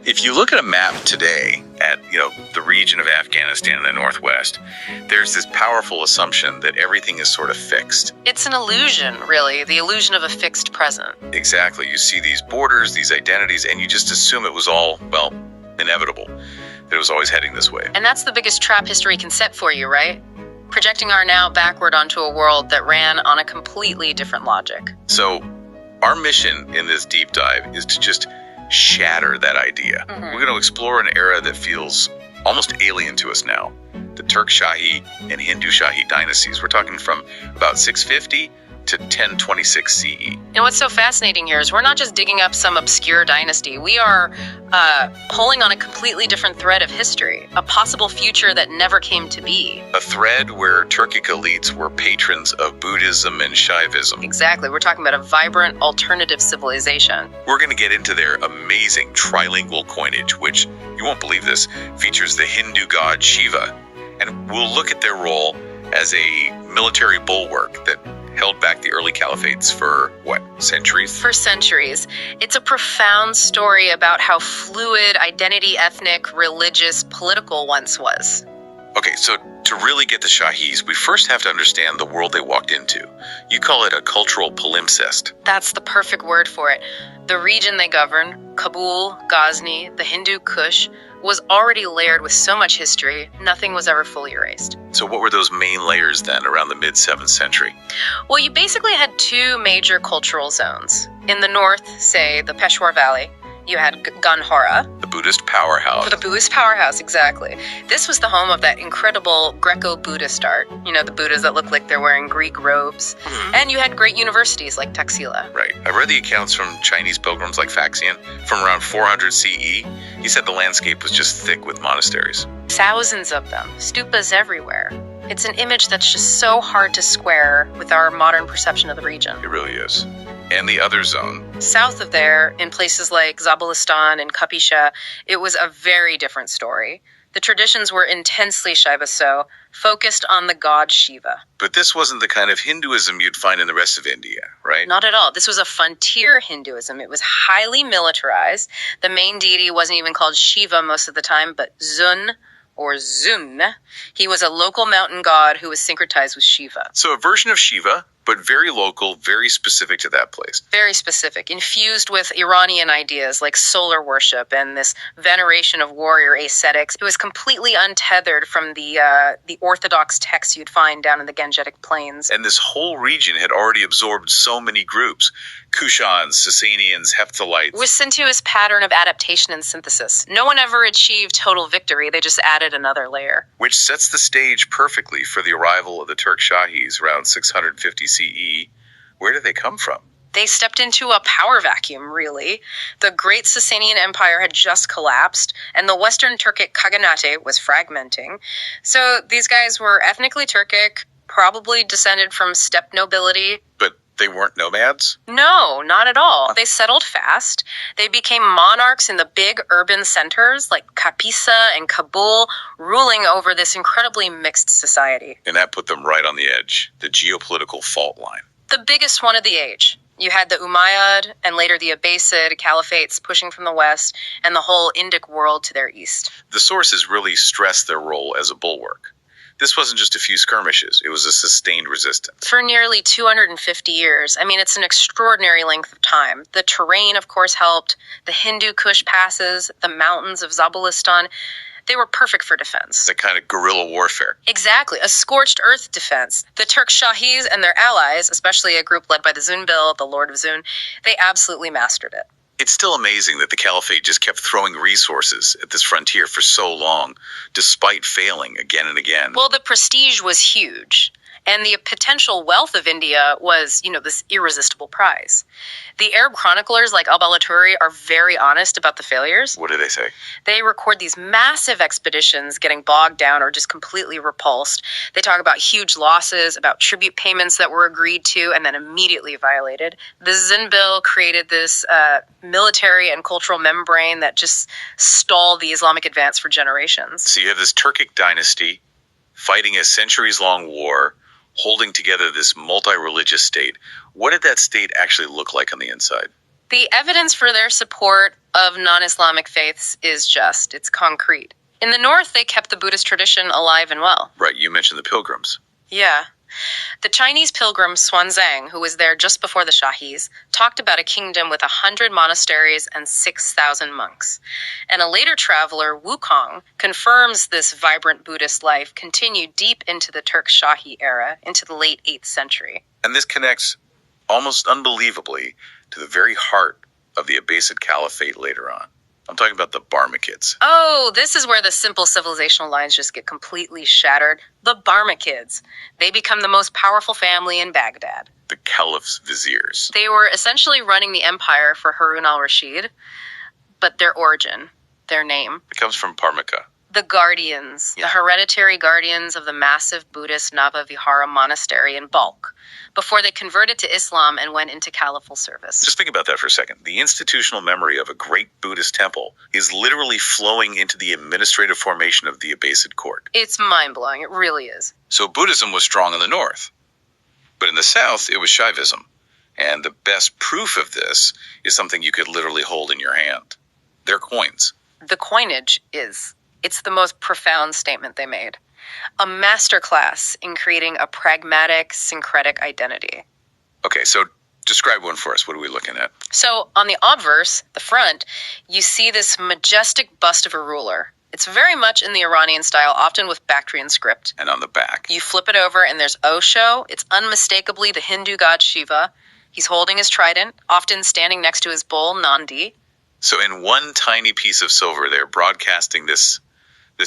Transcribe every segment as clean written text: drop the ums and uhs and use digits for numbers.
If you look at a map today at, the region of Afghanistan in the northwest, there's this powerful assumption that everything is sort of fixed. It's an illusion, really, the illusion of a fixed present. Exactly. You see these borders, these identities, and you just assume it was all, inevitable, that it was always heading this way. And that's the biggest trap history can set for you, right? Projecting our now backward onto a world that ran on a completely different logic. So, our mission in this deep dive is to just shatter that idea. We're going to explore an era that feels almost alien to us now. The Turk Shahi and Hindu Shahi dynasties. We're talking from about 650 to 1026 CE. And what's so fascinating here is we're not just digging up some obscure dynasty. We are pulling on a completely different thread of history, a possible future that never came to be. A thread where Turkic elites were patrons of Buddhism and Shaivism. Exactly. We're talking about a vibrant alternative civilization. We're going to get into their amazing trilingual coinage, which, you won't believe this, features the Hindu god Shiva. And we'll look at their role as a military bulwark that held back the early caliphates for, centuries? For centuries. It's a profound story about how fluid identity, ethnic, religious, political once was. Okay, so to really get the Shahis, we first have to understand the world they walked into. You call it a cultural palimpsest. That's the perfect word for it. The region they govern, Kabul, Ghazni, the Hindu Kush, was already layered with so much history, nothing was ever fully erased. So what were those main layers then around the mid-7th century? Well, you basically had two major cultural zones. In the north, say, the Peshawar Valley, you had Gandhara. The Buddhist powerhouse. The Buddhist powerhouse, exactly. This was the home of that incredible Greco-Buddhist art. The Buddhas that look like they're wearing Greek robes. And you had great universities like Taxila. Right. I've read the accounts from Chinese pilgrims like Faxian from around 400 CE. He said the landscape was just thick with monasteries. Thousands of them. Stupas everywhere. It's an image that's just so hard to square with our modern perception of the region. It really is. And the other zone. South of there, in places like Zabulistan and Kapisha, it was a very different story. The traditions were intensely Shaiva, focused on the god Shiva. But this wasn't the kind of Hinduism you'd find in the rest of India, right? Not at all. This was a frontier Hinduism. It was highly militarized. The main deity wasn't even called Shiva most of the time, but Zun, or Zun. He was a local mountain god who was syncretized with Shiva. So a version of Shiva, but very local, very specific to that place. Very specific, infused with Iranian ideas like solar worship and this veneration of warrior ascetics. It was completely untethered from the orthodox texts you'd find down in the Gangetic Plains. And this whole region had already absorbed so many groups. Kushans, Sasanians, Hephthalites. With Sintu's pattern of adaptation and synthesis. No one ever achieved total victory, they just added another layer. Which sets the stage perfectly for the arrival of the Turk Shahis around 650 CE. Where did they come from? They stepped into a power vacuum, really. The great Sasanian Empire had just collapsed, and the Western Turkic Khaganate was fragmenting. So these guys were ethnically Turkic, probably descended from steppe nobility. But they weren't nomads? No, not at all. They settled fast. They became monarchs in the big urban centers like Kapisa and Kabul, ruling over this incredibly mixed society. And that put them right on the edge, the geopolitical fault line. The biggest one of the age. You had the Umayyad and later the Abbasid caliphates pushing from the west and the whole Indic world to their east. The sources really stress their role as a bulwark. This wasn't just a few skirmishes. It was a sustained resistance. For nearly 250 years. I mean, it's an extraordinary length of time. The terrain, of course, helped. The Hindu Kush passes, the mountains of Zabulistan, they were perfect for defense. The kind of guerrilla warfare. Exactly, a scorched earth defense. The Turk Shahis and their allies, especially a group led by the Zunbil, the Lord of Zun, they absolutely mastered it. It's still amazing that the caliphate just kept throwing resources at this frontier for so long, despite failing again and again. Well, the prestige was huge. And the potential wealth of India was, this irresistible prize. The Arab chroniclers like al-Balaturi are very honest about the failures. What do they say? They record these massive expeditions getting bogged down or just completely repulsed. They talk about huge losses, about tribute payments that were agreed to and then immediately violated. The Zunbil created this military and cultural membrane that just stalled the Islamic advance for generations. So you have this Turkic dynasty fighting a centuries-long war, holding together this multi-religious state. What did that state actually look like on the inside? The evidence for their support of non-Islamic faiths it's concrete. In the north, they kept the Buddhist tradition alive and well. Right, you mentioned the pilgrims. Yeah. The Chinese pilgrim Xuanzang, who was there just before the Shahis, talked about a kingdom with 100 monasteries and 6,000 monks. And a later traveler, Wukong, confirms this vibrant Buddhist life continued deep into the Turk Shahi era, into the late 8th century. And this connects almost unbelievably to the very heart of the Abbasid Caliphate later on. I'm talking about the Barmakids. Oh, this is where the simple civilizational lines just get completely shattered. The Barmakids. They become the most powerful family in Baghdad. The Caliph's viziers. They were essentially running the empire for Harun al-Rashid, but their origin, their name. It comes from Parmika. The guardians, the hereditary guardians of the massive Buddhist Nava Vihara monastery in Balkh, before they converted to Islam and went into caliphal service. Just think about that for a second. The institutional memory of a great Buddhist temple is literally flowing into the administrative formation of the Abbasid court. It's mind-blowing. It really is. So Buddhism was strong in the north, but in the south, it was Shaivism. And the best proof of this is something you could literally hold in your hand. Their coins. The coinage it's the most profound statement they made. A masterclass in creating a pragmatic, syncretic identity. Okay, so describe one for us. What are we looking at? So on the obverse, the front, you see this majestic bust of a ruler. It's very much in the Iranian style, often with Bactrian script. And on the back? You flip it over and there's Osho. It's unmistakably the Hindu god Shiva. He's holding his trident, often standing next to his bull, Nandi. So in one tiny piece of silver, they're broadcasting this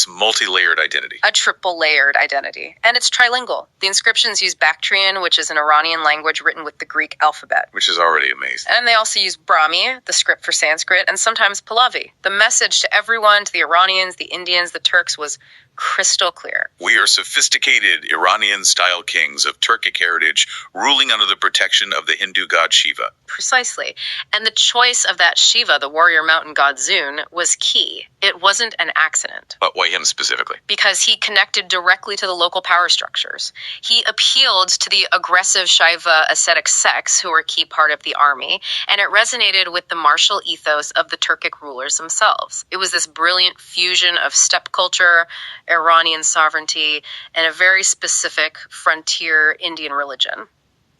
multi-layered identity. A triple-layered identity. And it's trilingual. The inscriptions use Bactrian, which is an Iranian language written with the Greek alphabet. Which is already amazing. And they also use Brahmi, the script for Sanskrit, and sometimes Pahlavi. The message to everyone, to the Iranians, the Indians, the Turks, was crystal clear. We are sophisticated Iranian-style kings of Turkic heritage, ruling under the protection of the Hindu god Shiva. Precisely. And the choice of that Shiva, the warrior mountain god Zun, was key. It wasn't an accident. But why him specifically? Because he connected directly to the local power structures. He appealed to the aggressive Shaiva ascetic sects who were a key part of the army, and it resonated with the martial ethos of the Turkic rulers themselves. It was this brilliant fusion of steppe culture, Iranian sovereignty, and a very specific frontier Indian religion.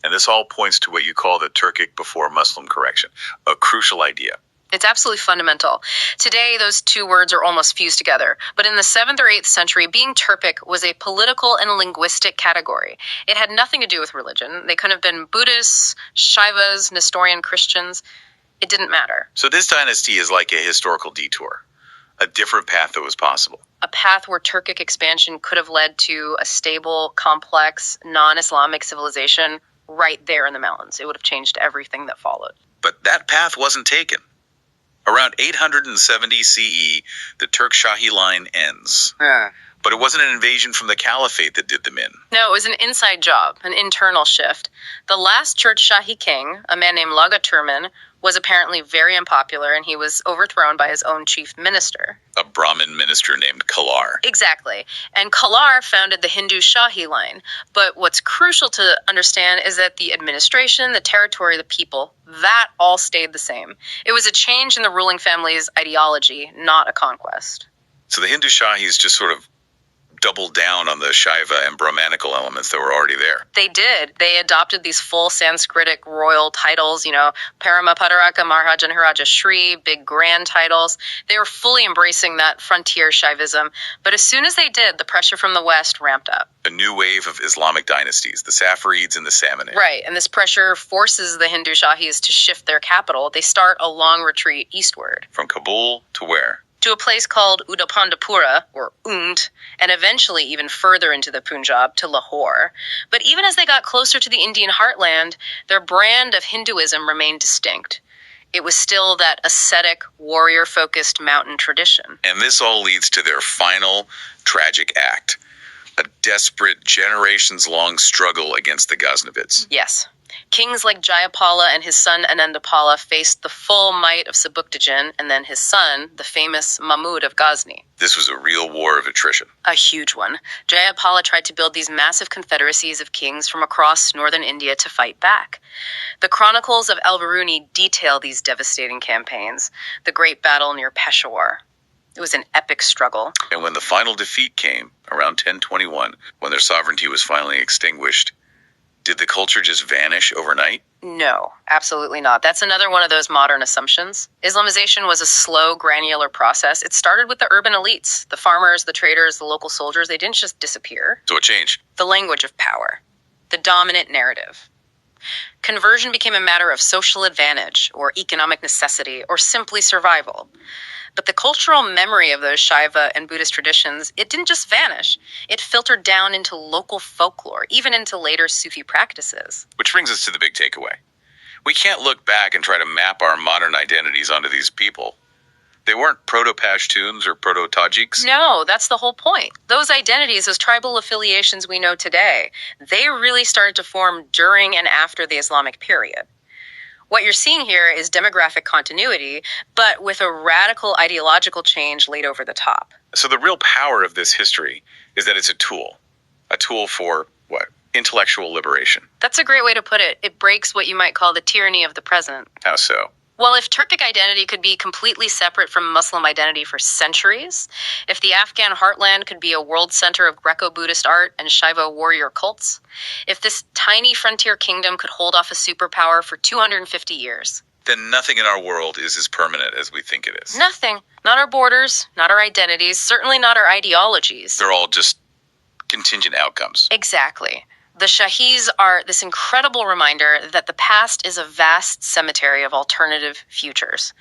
And this all points to what you call the Turkic before Muslim correction, a crucial idea. It's absolutely fundamental. Today, those two words are almost fused together. But in the 7th or 8th century, being Turkic was a political and linguistic category. It had nothing to do with religion. They could have been Buddhists, Shaivas, Nestorian Christians. It didn't matter. So this dynasty is like a historical detour, a different path that was possible. A path where Turkic expansion could have led to a stable, complex, non-Islamic civilization right there in the mountains. It would have changed everything that followed. But that path wasn't taken. Around 870 CE, the Turk Shahi line ends. But it wasn't an invasion from the Caliphate that did them in. No, it was an inside job, an internal shift. The last Turk Shahi king, a man named Laga Turman, was apparently very unpopular, and he was overthrown by his own chief minister. A Brahmin minister named Kalar. Exactly. And Kalar founded the Hindu Shahi line. But what's crucial to understand is that the administration, the territory, the people, that all stayed the same. It was a change in the ruling family's ideology, not a conquest. So the Hindu Shahis just sort of doubled down on the Shaiva and Brahmanical elements that were already there. They did. They adopted these full Sanskritic royal titles, Paramapadaraka, Maharaja, Naharaja, Shri, big grand titles. They were fully embracing that frontier Shaivism. But as soon as they did, the pressure from the West ramped up. A new wave of Islamic dynasties, the Saffarids and the Samanids. Right, and this pressure forces the Hindu Shahis to shift their capital. They start a long retreat eastward. From Kabul to where? To a place called Udapandapura, or Und, and eventually even further into the Punjab, to Lahore. But even as they got closer to the Indian heartland, their brand of Hinduism remained distinct. It was still that ascetic, warrior-focused mountain tradition. And this all leads to their final tragic act, a desperate, generations-long struggle against the Ghaznavids. Yes. Kings like Jayapala and his son Anandapala faced the full might of Sebuktigin and then his son, the famous Mahmud of Ghazni. This was a real war of attrition. A huge one. Jayapala tried to build these massive confederacies of kings from across northern India to fight back. The chronicles of Al-Biruni detail these devastating campaigns, the Great Battle near Peshawar. It was an epic struggle. And when the final defeat came, around 1021, when their sovereignty was finally extinguished, did the culture just vanish overnight? No, absolutely not. That's another one of those modern assumptions. Islamization was a slow, granular process. It started with the urban elites, the farmers, the traders, the local soldiers. They didn't just disappear. So what changed? The language of power, the dominant narrative. Conversion became a matter of social advantage, or economic necessity, or simply survival. But the cultural memory of those Shaiva and Buddhist traditions, it didn't just vanish. It filtered down into local folklore, even into later Sufi practices. Which brings us to the big takeaway. We can't look back and try to map our modern identities onto these people. They weren't proto-Pashtuns or proto-Tajiks. No, that's the whole point. Those identities, those tribal affiliations we know today, they really started to form during and after the Islamic period. What you're seeing here is demographic continuity, but with a radical ideological change laid over the top. So the real power of this history is that it's a tool for what? Intellectual liberation. That's a great way to put it. It breaks what you might call the tyranny of the present. How so? Well, if Turkic identity could be completely separate from Muslim identity for centuries, if the Afghan heartland could be a world center of Greco-Buddhist art and Shaiva warrior cults, if this tiny frontier kingdom could hold off a superpower for 250 years, then nothing in our world is as permanent as we think it is. Nothing. Not our borders, not our identities, certainly not our ideologies. They're all just contingent outcomes. Exactly. The Shahis are this incredible reminder that the past is a vast cemetery of alternative futures.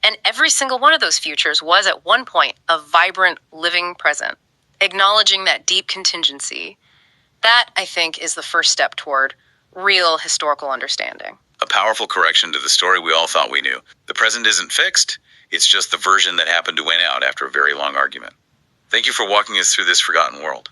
And every single one of those futures was at one point a vibrant, living present. Acknowledging that deep contingency, that, I think, is the first step toward real historical understanding. A powerful correction to the story we all thought we knew. The present isn't fixed, it's just the version that happened to win out after a very long argument. Thank you for walking us through this forgotten world.